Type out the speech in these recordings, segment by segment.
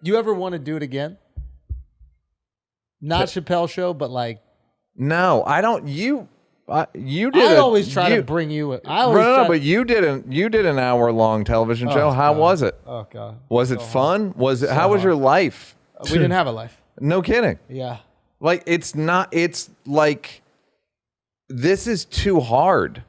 You ever want to do it again? Not Chappelle show, but like. No, I don't. You did. I always try to bring you. But you did an hour-long television show. How was it? Oh God. Was it fun? Was it? How was your life? We didn't have a life. No kidding. Yeah. Like it's not. It's like this is too hard.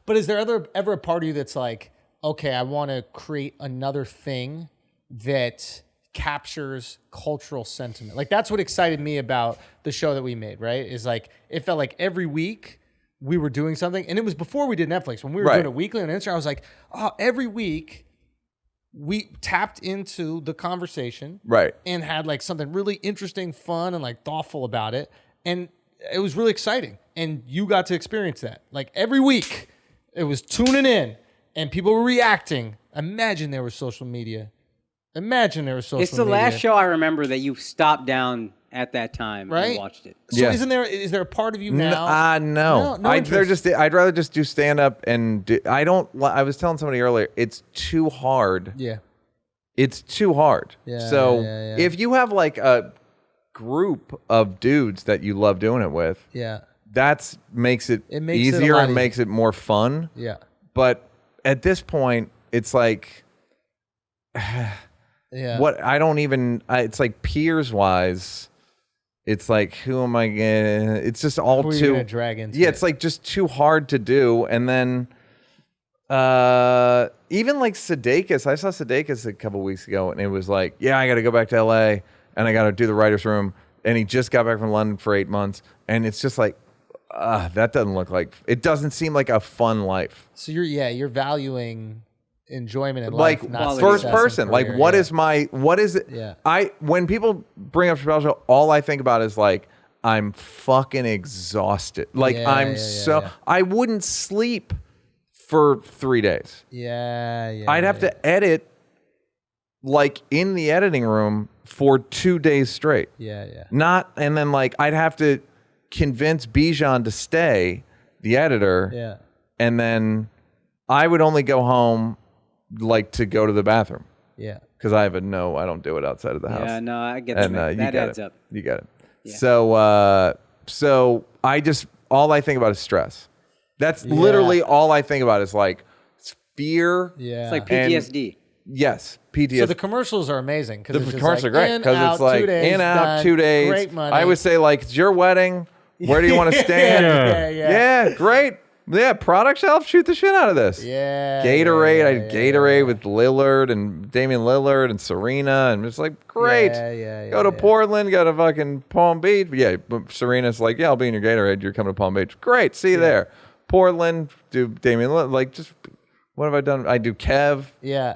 But is there ever a part of you that's like, okay, I want to create another thing that captures cultural sentiment? Like that's what excited me about the show that we made, right? Is like it felt like every week we were doing something, and it was before we did Netflix. When we were doing it weekly on Instagram, I was like, oh, every week we tapped into the conversation, right, and had like something really interesting, fun, and like thoughtful about it, and it was really exciting. And you got to experience that. Like every week, it was tuning in, and people were reacting. Imagine there was social media. It's the last show I remember that you stopped down at that time and watched it. So is there a part of you now? No. I'd rather just do stand up and I was telling somebody earlier, it's too hard. Yeah. It's too hard. Yeah, so yeah. if you have like a group of dudes that you love doing it with, that makes it easier and makes it more fun. Yeah. But at this point, it's like what I don't even. It's like peers wise. It's like who am I gonna? It's just all who too. Are drag into it's like just too hard to do. And then, even like Sudeikis, I saw Sudeikis a couple weeks ago, and it was like, yeah, I got to go back to L.A. and I got to do the writers' room. And he just got back from London for 8 months, and it's just like, that doesn't look like. It doesn't seem like a fun life. So you're valuing enjoyment in like life, not first person. Like what is it? Yeah. When people bring up Chappelle show, all I think about is like I'm fucking exhausted. Like I wouldn't sleep for 3 days. I'd have to edit like in the editing room for 2 days straight. And then like I'd have to convince Bijan to stay, the editor. And then I would only go home like to go to the bathroom. Because I don't do it outside of the house. Yeah, no, I get that. That adds up. You got it. Yeah. So all I think about is stress. That's literally all I think about is like fear. It's like PTSD. Yes, PTSD. So the commercials are amazing. The commercials are great because it's like in, out, 2 days. Great money. I would say like, it's your wedding. Where do you want to stand? Yeah, great. Yeah, product shelf, shoot the shit out of this. Gatorade. I did Gatorade with Lillard and Damian Lillard and Serena, and it's like, great. Go to Portland, go to fucking Palm Beach. Yeah, but Serena's like, yeah, I'll be in your Gatorade. You're coming to Palm Beach. Great, see you there. Portland, do Damian Lillard. Like, just, what have I done? I do Kev.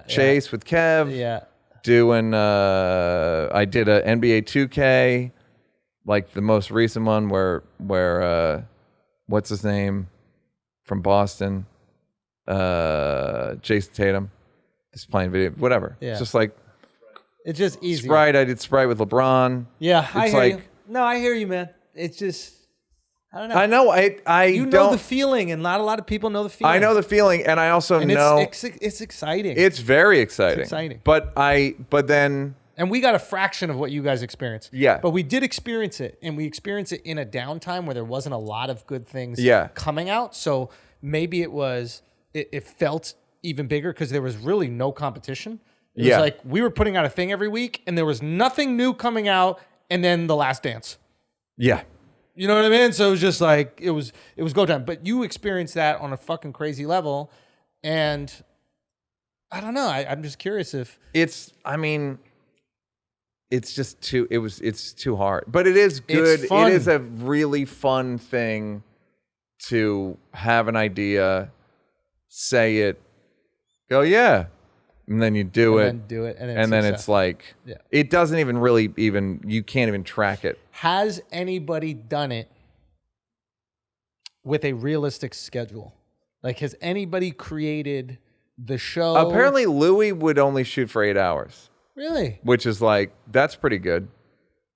Chase with Kev. Doing, I did a NBA 2K, like the most recent one where what's his name? From Boston, Jason Tatum, just playing video, whatever. It's just like, it's just easy. Sprite, I did Sprite with LeBron. I hear you. No, I hear you, man. It's just, I don't know. I know. You know the feeling, and not a lot of people know the feeling. I know the feeling, and I also know it's exciting. It's very exciting. It's exciting. But then. And we got a fraction of what you guys experienced. Yeah. But we did experience it, and we experienced it in a downtime where there wasn't a lot of good things coming out. So maybe it felt even bigger because there was really no competition. It was like we were putting out a thing every week, and there was nothing new coming out, and then The Last Dance. Yeah. You know what I mean? So it was just like, it was go time. But you experienced that on a fucking crazy level, and I don't know. I'm just curious if... It's too hard, but it is good. It is a really fun thing to have an idea, say it, go, and then you do it, and then it's like, it doesn't even really you can't even track it. Has anybody done it with a realistic schedule? Like, has anybody created the show? Apparently, Louis would only shoot for 8 hours. Really? Which is like, that's pretty good.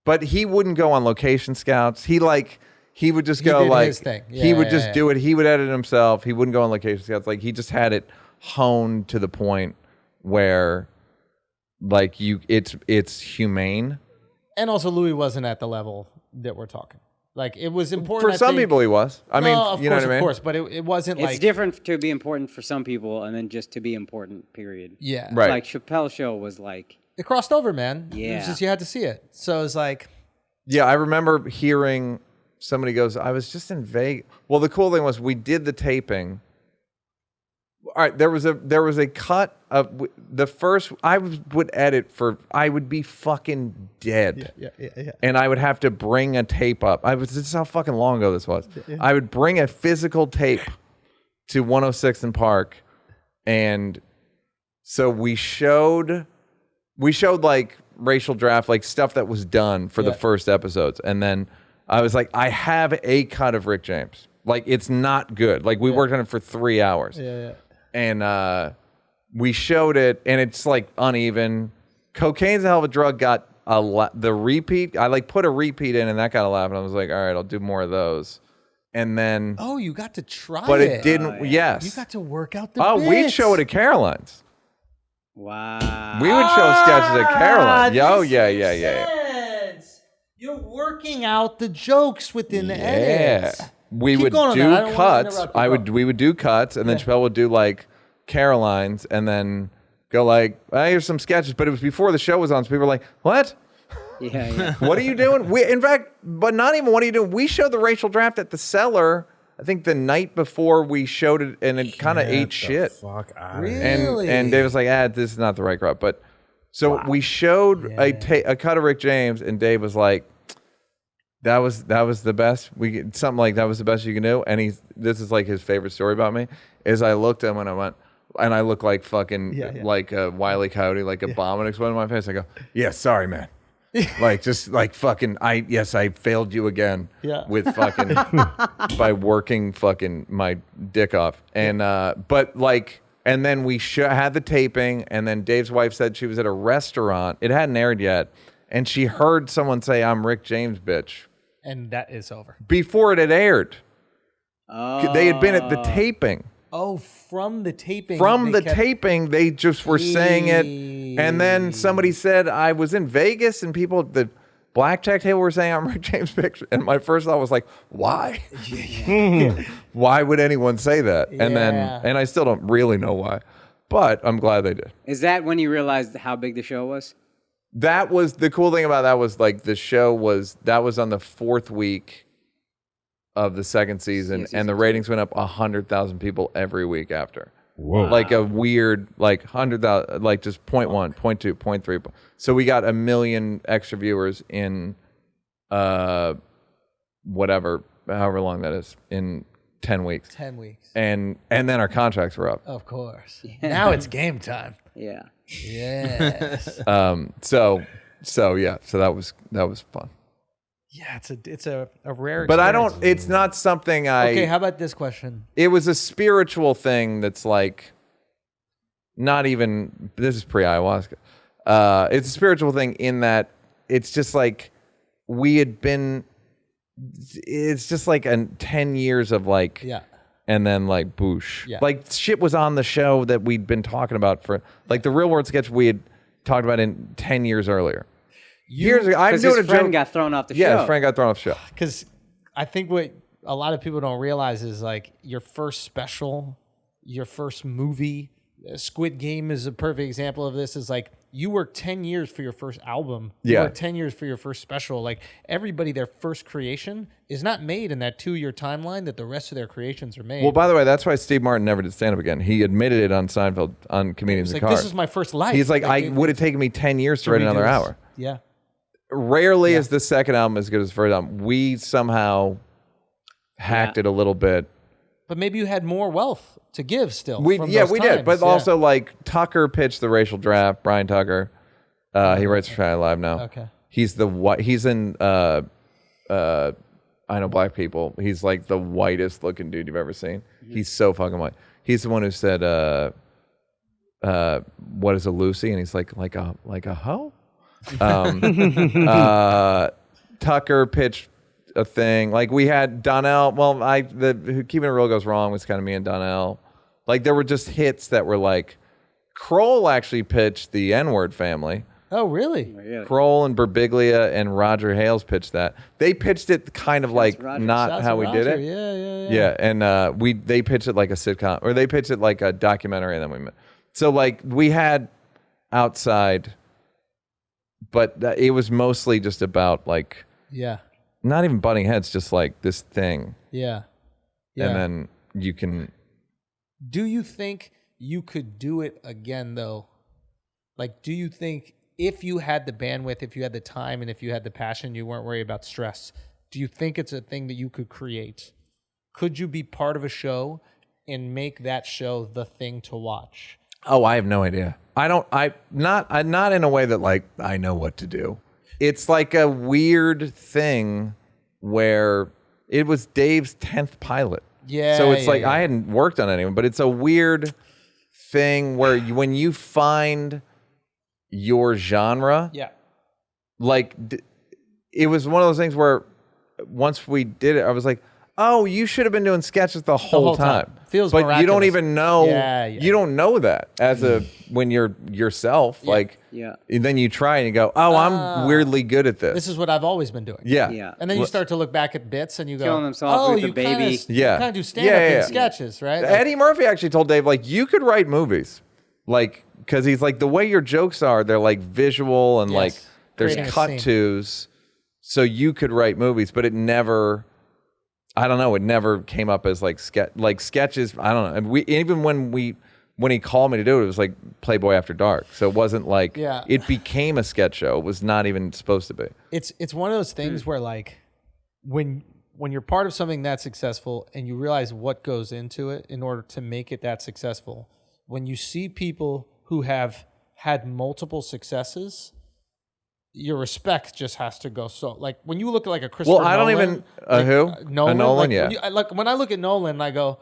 But he wouldn't go on location scouts. He would just go like, his thing. He would just do it. He would edit himself. He wouldn't go on location scouts. Like, he just had it honed to the point where like it's humane. And also, Louis wasn't at the level that we're talking. Like, it was important. For some people, he was. I mean, you know what I mean? Of course, but it wasn't like... It's different to be important for some people and then just to be important, period. Yeah. Right. Like, Chappelle show was like... It crossed over, man. Yeah. It was just, you had to see it. So it's like... Yeah, I remember hearing somebody goes, I was just in Vegas. Well, the cool thing was we did the taping. All right, there was a cut of the first. I would edit I would be fucking dead. Yeah. And I would have to bring a tape up. This is how fucking long ago this was. Yeah. I would bring a physical tape to 106th and Park, and so we showed like racial draft, like stuff that was done for the first episodes, and then I was like, I have a cut of Rick James. Like, it's not good. Like, we worked on it for 3 hours. Yeah. And we showed it, and it's like uneven. Cocaine's a hell of a drug. Got the repeat. I like put a repeat in, and that got a laugh. And I was like, all right, I'll do more of those. And then you got to try it. But it didn't. Yes, you got to work out the bits. We'd show it at Caroline's. Wow. We would show sketches at Caroline. Yeah. You're working out the jokes within the edits. We would do cuts. We would do cuts, and then Chappelle would do like Caroline's, and then go like, here's some sketches. But it was before the show was on, so people were like, what? Yeah. What are you doing? In fact, but not even what are you doing? We showed the racial draft at the Cellar, I think the night before we showed it, and it kind of ate shit. Fuck really? And Dave was like, this is not the right crowd. But so we showed a cut of Rick James, and Dave was like, that was the best. Something like that was the best you can do. And this is like his favorite story about me is I looked at him and I went, and I look like fucking like a Wile E. Coyote, like a bomb would explode in my face. I go, yeah, sorry, man. Like just like fucking I failed you again with fucking by working fucking my dick off. And but like, and then we had the taping, and then Dave's wife said she was at a restaurant. It hadn't aired yet, and she heard someone say, I'm Rick James, bitch. And that is over. Before it had aired. Oh. They had been at the taping. Oh, from the taping. From the taping, they just were saying it. And then somebody said, I was in Vegas, and people at the blackjack table were saying, I'm Rick James' bitch. And my first thought was like, why? Why would anyone say that? And then I still don't really know why. But I'm glad they did. Is that when you realized how big the show was? That was the cool thing about that was like the show was on the 4th week of the 2nd season, and the ratings went up 100,000 people every week after. Whoa! Like a weird 100,000, like just 0.1, 0.2, 0.3. So we got 1 million extra viewers in however long that is, in 10 weeks. 10 weeks. And then our contracts were up. Of course. Yeah. Now it's game time. Yeah. Yes. So that was fun. Yeah, it's a rare experience. But it's not something Okay, how about this question? It was a spiritual thing that's like not even, this is pre-ayahuasca. It's a spiritual thing in that it's just like it's just like 10 years of like, and then like boosh. Yeah. Like shit was on the show that we'd been talking about for like the Real World sketch we had talked about in 10 years earlier. Years ago, I'm doing a joke. His friend got thrown off the show. Yeah, his friend got thrown off the show. Because I think what a lot of people don't realize is like your first special, your first movie, Squid Game is a perfect example of this, is like you worked 10 years for your first album. You worked 10 years for your first special. Like everybody, their first creation is not made in that 2-year timeline that the rest of their creations are made. Well, by the way, that's why Steve Martin never did stand-up again. He admitted it on Seinfeld on Comedians in Cars. This is my first life. He's like, it would have taken me 10 years to write another hour. Yeah. Rarely is the second album as good as the first album. We somehow hacked it a little bit. But maybe you had more wealth to give still. We did. But also like Tucker pitched the racial draft. Brian Tucker, he writes for Saturday Night Live now. Okay. He's he's in I Know Black People. He's like the whitest looking dude you've ever seen. Mm-hmm. He's so fucking white. He's the one who said, "What is a Lucy?" And he's like a hoe. Tucker pitched a thing. Like we had Donnell. Well, Keeping It Real Goes Wrong was kind of me and Donnell. Like there were just hits that were like Kroll actually pitched the N-word family. Oh, really? Kroll and Birbiglia and Roger Hales pitched that. They pitched it kind of like not how we did it. Yeah, and they pitched it like a sitcom, or they pitched it like a documentary, and then we met. So like we had outside, but it was mostly just about like not even butting heads, just like this thing. Yeah. And then you can. Do you think you could do it again though? Like, do you think if you had the bandwidth, if you had the time, and if you had the passion, you weren't worried about stress, do you think it's a thing that you could create? Could you be part of a show and make that show the thing to watch? Oh, I have no idea. Not in a way that like I know what to do. It's like a weird thing where it was Dave's 10th pilot. Yeah. So it's like I hadn't worked on anyone, but it's a weird thing where when you find your genre, like it was one of those things where once we did it, I was like, oh, you should have been doing sketches the whole time. Feels but miraculous. You don't even know. You don't know that as when you're yourself. Like, and then you try and you go, oh, I'm weirdly good at this. This is what I've always been doing. Yeah. And then you start to look back at bits and you go, killing themselves with the baby. You kind of do stand-up in sketches, right? Like, Eddie Murphy actually told Dave, like, you could write movies. Like, because he's like, the way your jokes are, they're like visual and like there's cut-tos. So you could write movies, but it never... I don't know. It never came up as like sketches. I don't know. And even when he called me to do it, it was like Playboy After Dark. So it wasn't like it became a sketch show. It was not even supposed to be. It's one of those things where like when you're part of something that successful and you realize what goes into it in order to make it that successful. When you see people who have had multiple successes, your respect just has to go so. Like when you look at like a Christopher Nolan. Well, I don't even Nolan. Nolan, Like, when I look at Nolan, I go,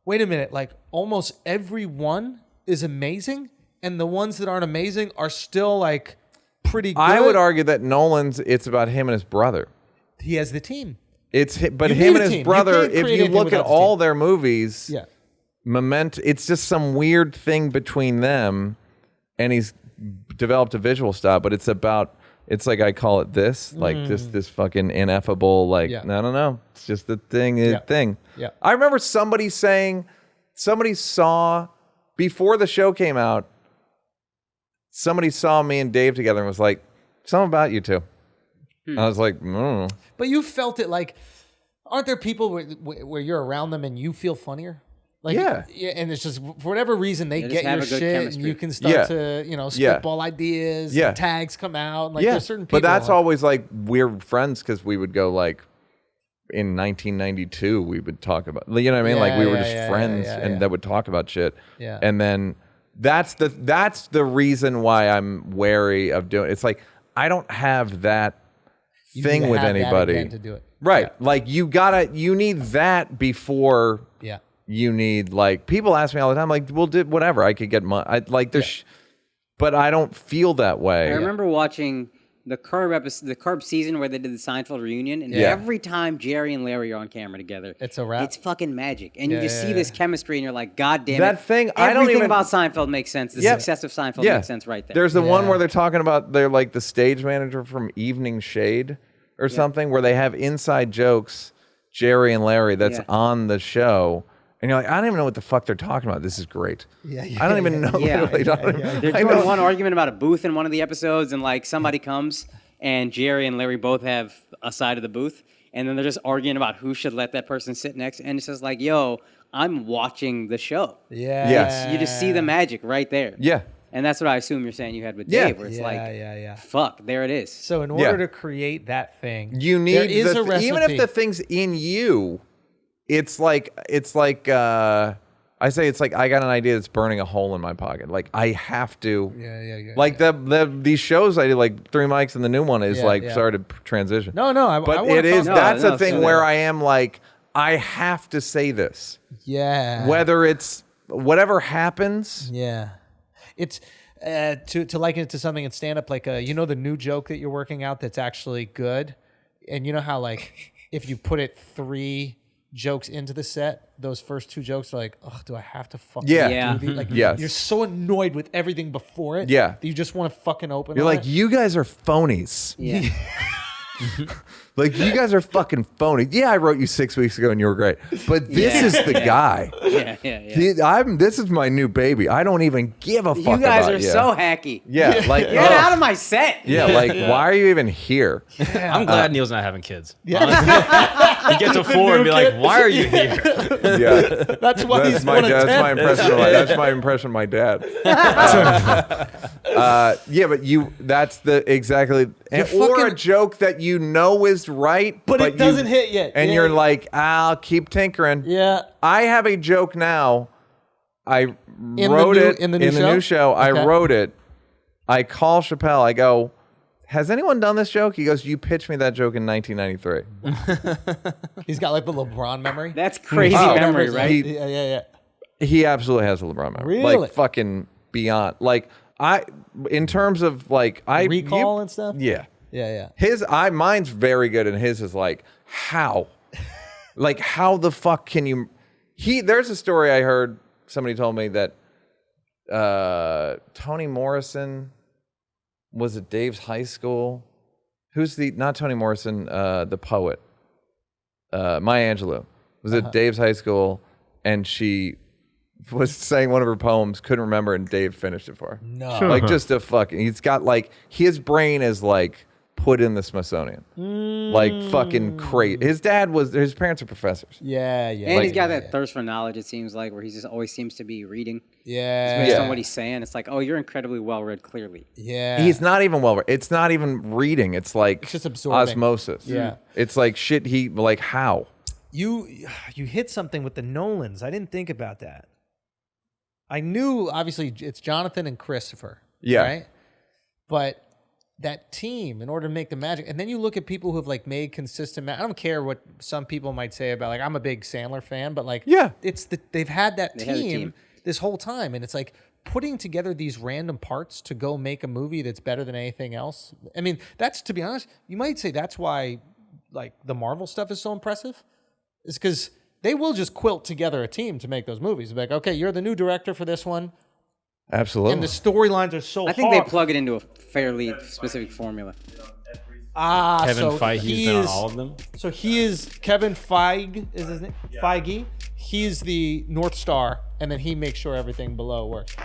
wait a minute. Like almost every one is amazing, and the ones that aren't amazing are still like pretty good. I would argue that Nolan's. It's about him and his brother. He has the team. But him and his brother. If you look at all their movies, Memento. It's just some weird thing between them, and he's developed a visual style. But it's about. It's like I call it this, like this fucking ineffable, like I don't know. It's just the thing. Yeah. I remember somebody saw before the show came out. Somebody saw me and Dave together and was like, "Something about you two." I was like, But you felt it like, aren't there people where you're around them and you feel funnier? Like, and it's just for whatever reason they get your shit, chemistry. And you can start to spitball ideas. And tags come out. And like there's certain people. But that's always like we're friends because we would go like in 1992 we would talk about we were just friends and that would talk about shit. Yeah. And then that's the reason why I'm wary of doing. It's like I don't have that thing with anybody to do it. Right? Yeah. Like you need that before. Yeah. You need like people ask me all the time like we'll do whatever I could get money but I don't feel that way. I remember watching the Curb season where they did the Seinfeld reunion and every time Jerry and Larry are on camera together it's a wrap. It's fucking magic and you just see this chemistry and you're like god damn that thing everything about Seinfeld makes sense. The success of Seinfeld makes sense right there. There's the one where they're talking about they're like the stage manager from Evening Shade or something where they have inside jokes Jerry and Larry that's on the show. And you're like, I don't even know what the fuck they're talking about. This is great. I don't even know. They're doing one argument about a booth in one of the episodes, and like somebody comes, and Jerry and Larry both have a side of the booth, and then they're just arguing about who should let that person sit next. And it's just like, yo, I'm watching the show. Yeah. Yes. You just see the magic right there. Yeah. And that's what I assume you're saying you had with Dave, where it's fuck, there it is. So in order to create that thing, you need a recipe. Even if the thing's in you. It's like I say it's like I got an idea that's burning a hole in my pocket. Like I have to. Like these shows I did like 3 mics and the new one is sorry to transition. No, but it is that's a thing where I am like I have to say this. Yeah. Whether it's whatever happens. Yeah. It's to liken it to something in stand up like the new joke that you're working out that's actually good, and you know how like if you put it 3 jokes into the set, those first 2 jokes are like, oh, do I have to fucking do these? Like, yes. You're so annoyed with everything before it that you just want to fucking open You're like, you guys are phonies. Yeah. Like, you guys are fucking phony. Yeah, I wrote you 6 weeks ago and you were great. But this is the guy. This is my new baby. I don't even give a fuck about you. You guys are so hacky. Yeah. Like, get out of my set. Yeah, like, why are you even here? Yeah. I'm glad Neal's not having kids. Yeah. He gets to 4 and be like, why are you here? Yeah. That's why he's my dad. That's my impression of my dad. Yeah, but that's the exactly, or a joke that you know is right, but it doesn't hit yet. And you're like, I'll keep tinkering. Yeah. I have a joke now. I wrote it in the new show. Okay. I wrote it. I call Chappelle. I go, has anyone done this joke? He goes, you pitched me that joke in 1993. He's got like the LeBron memory. That's crazy memory, right? He absolutely has a LeBron memory. Really? Like fucking beyond. Like in terms of like recall and stuff. Yeah. Yeah. Mine's very good, and his is like, how? Like, how the fuck can you? There's a story I heard. Somebody told me that Toni Morrison was at Dave's high school. Who's not Toni Morrison? The poet, Maya Angelou, was at Dave's high school, and she was saying one of her poems, couldn't remember, and Dave finished it for her. No, like just a fucking. He's got like his brain is like put in the Smithsonian, like fucking crazy. His parents are professors. Yeah. And he's got that thirst for knowledge. It seems like where he just always seems to be reading. Yeah, based on what he's saying, it's like, oh, you're incredibly well read. Clearly, yeah. He's not even well read. It's not even reading. It's like it's just absorbing. Osmosis. Yeah, it's like shit. How you hit something with the Nolans. I didn't think about that. I knew obviously it's Jonathan and Christopher. Yeah, right, but that team in order to make the magic. And then you look at people who've like made consistent I don't care what some people might say about like I'm a big Sandler fan, but like they've had that team this whole time, and it's like putting together these random parts to go make a movie that's better than anything else. I mean, that's, to be honest, you might say that's why like the Marvel stuff is so impressive. It's because they will just quilt together a team to make those movies. Like, okay, you're the new director for this one. Absolutely. And the storylines are so I think they plug it into a fairly specific formula. Kevin Feige's been on all of them? So he is Kevin Feige, is his name? Yeah. Feige. He's the North Star, and then he makes sure everything below works.